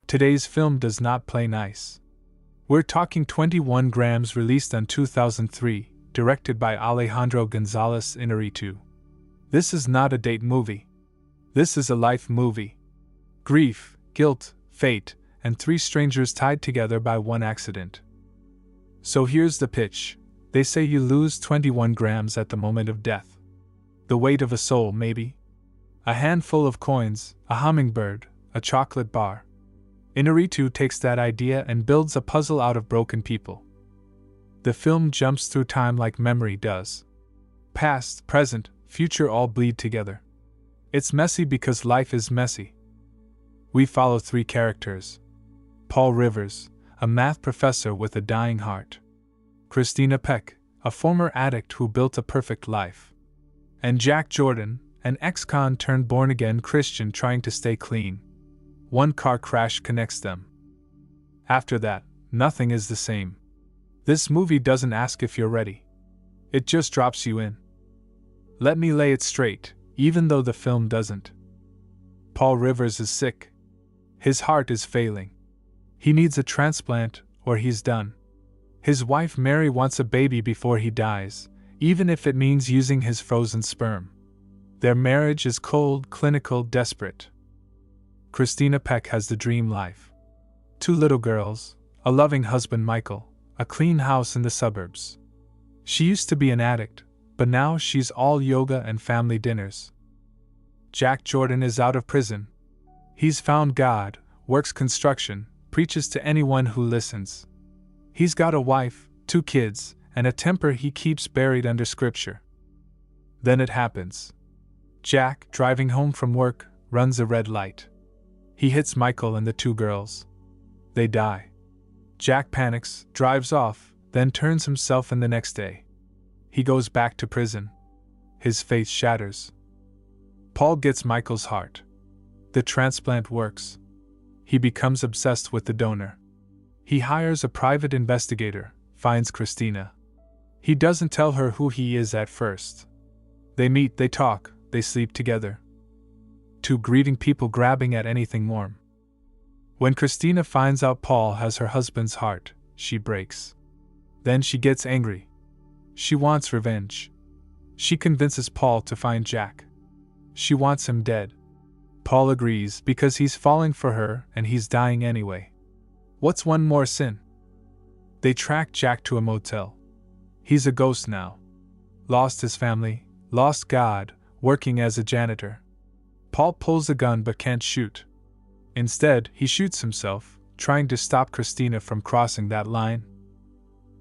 Today's film does not play nice. We're talking 21 grams, released in 2003, directed by Alejandro González Iñárritu. This is not a date movie. This is a life movie. Grief, guilt, fate, and three strangers tied together by one accident. So here's the pitch. They say you lose 21 grams at the moment of death. The weight of a soul, maybe. A handful of coins, a hummingbird, a chocolate bar. Iñárritu takes that idea and builds a puzzle out of broken people. The film jumps through time like memory does. Past, present, future all bleed together. It's messy because life is messy. We follow three characters. Paul Rivers, a math professor with a dying heart. Christina Peck, a former addict who built a perfect life. And Jack Jordan, an ex-con turned born-again Christian trying to stay clean. One car crash connects them. After that, nothing is the same. This movie doesn't ask if you're ready. It just drops you in. Let me lay it straight, even though the film doesn't. Paul Rivers is sick. His heart is failing. He needs a transplant, or he's done. His wife Mary wants a baby before he dies, even if it means using his frozen sperm. Their marriage is cold, clinical, desperate. Christina Peck has the dream life. 2 little girls, a loving husband Michael, a clean house in the suburbs. She used to be an addict, but now she's all yoga and family dinners. Jack Jordan is out of prison. He's found God, works construction, preaches to anyone who listens. He's got a wife, 2 kids, and a temper he keeps buried under scripture. Then it happens. Jack, driving home from work, runs a red light. He hits Michael and the 2 girls. They die. Jack panics, drives off, then turns himself in the next day. He goes back to prison. His faith shatters. Paul gets Michael's heart. The transplant works. He becomes obsessed with the donor. He hires a private investigator, finds Christina. He doesn't tell her who he is at first. They meet, they talk, they sleep together. 2 grieving people grabbing at anything warm. When Christina finds out Paul has her husband's heart, she breaks. Then she gets angry. She wants revenge. She convinces Paul to find Jack. She wants him dead. Paul agrees because he's falling for her and he's dying anyway. What's one more sin? They track Jack to a motel. He's a ghost now. Lost his family, lost God, working as a janitor. Paul pulls a gun but can't shoot. Instead, he shoots himself, trying to stop Christina from crossing that line.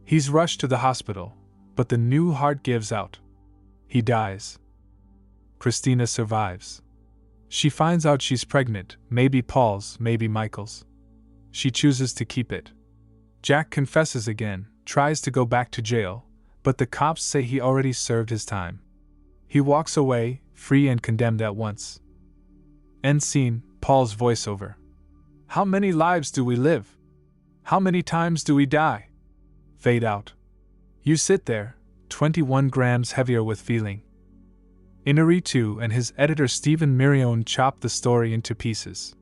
He's rushed to the hospital, but the new heart gives out. He dies. Christina survives. She finds out she's pregnant, maybe Paul's, maybe Michael's. She chooses to keep it. Jack confesses again, tries to go back to jail, but the cops say he already served his time. He walks away, free and condemned at once. End scene, Paul's voiceover. How many lives do we live? How many times do we die? Fade out. You sit there, 21 grams heavier with feeling. Iñárritu and his editor Stephen Mirione chop the story into pieces.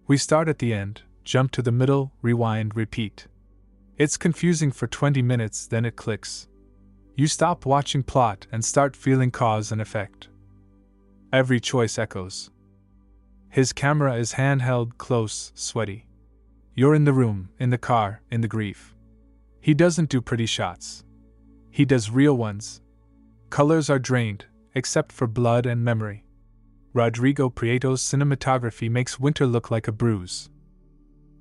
We start at the end, jump to the middle, rewind, repeat. It's confusing for 20 minutes, then it clicks. You stop watching plot and start feeling cause and effect. Every choice echoes. His camera is handheld, close, sweaty. You're in the room, in the car, in the grief. He doesn't do pretty shots. He does real ones. Colors are drained, except for blood and memory. Rodrigo Prieto's cinematography makes winter look like a bruise.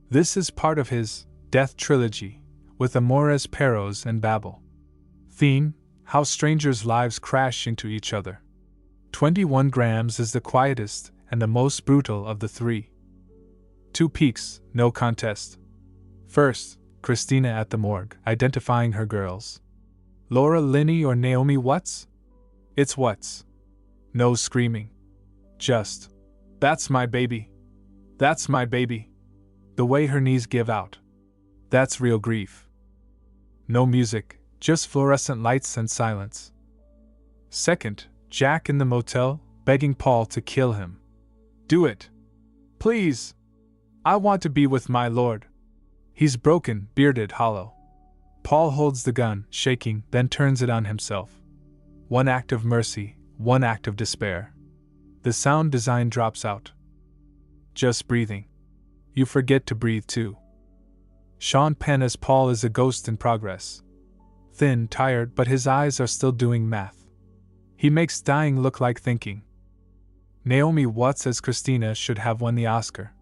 This is part of his Death Trilogy, with Amores Perros and Babel. Theme: how strangers' lives crash into each other. 21 grams is the quietest and the most brutal of the 3. 2 peaks, no contest. First, Christina at the morgue, identifying her girls. Laura Linney or Naomi Watts? It's Watts. No screaming. Just, "That's my baby. That's my baby." The way her knees give out. That's real grief. No music, just fluorescent lights and silence. Second, Jack in the motel, begging Paul to kill him. "Do it. Please. I want to be with my lord. He's broken, bearded, hollow. Paul holds the gun, shaking, then turns it on himself. One act of mercy, one act of despair. The sound design drops out. Just breathing. You forget to breathe too. Sean Penn as Paul is a ghost in progress. Thin, tired, but his eyes are still doing math. He makes dying look like thinking. Naomi Watts as Christina should have won the Oscar.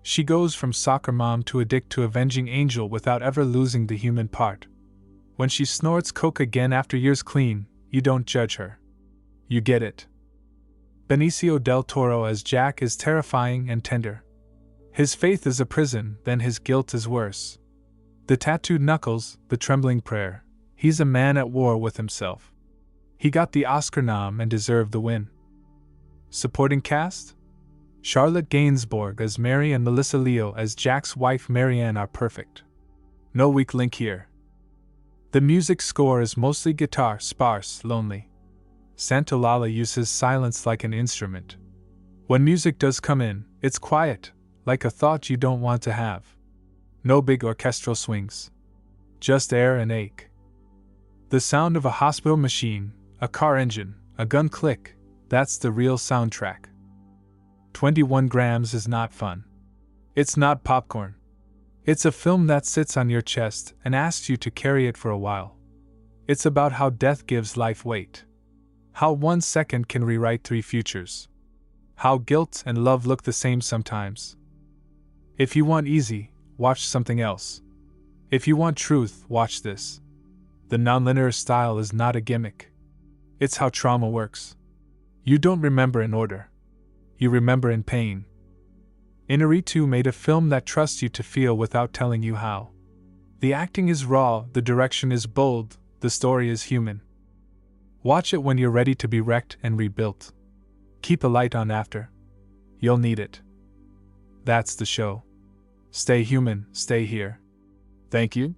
She goes from soccer mom to addict to avenging angel without ever losing the human part. When she snorts coke again after years clean, you don't judge her. You get it. Benicio del Toro as Jack is terrifying and tender. His faith is a prison, then his guilt is worse. The tattooed knuckles, the trembling prayer. He's a man at war with himself. He got the Oscar nom and deserved the win. Supporting cast? Charlotte Gainsbourg as Mary and Melissa Leo as Jack's wife Marianne are perfect. No weak link here. The music score is mostly guitar, sparse, lonely. Santolala uses silence like an instrument. When music does come in, it's quiet, like a thought you don't want to have. No big orchestral swings. Just air and ache. The sound of a hospital machine, a car engine, a gun click, that's the real soundtrack. 21 grams is not fun. It's not popcorn. It's a film that sits on your chest and asks you to carry it for a while. It's about how death gives life weight. How 1 second can rewrite 3 futures. How guilt and love look the same sometimes. If you want easy, watch something else. If you want truth, watch this. The nonlinear style is not a gimmick. It's how trauma works. You don't remember in order. You remember in pain. Inarritu made a film that trusts you to feel without telling you how. The acting is raw, the direction is bold, the story is human. Watch it when you're ready to be wrecked and rebuilt. Keep a light on after. You'll need it. That's the show. Stay human, stay here. Thank you.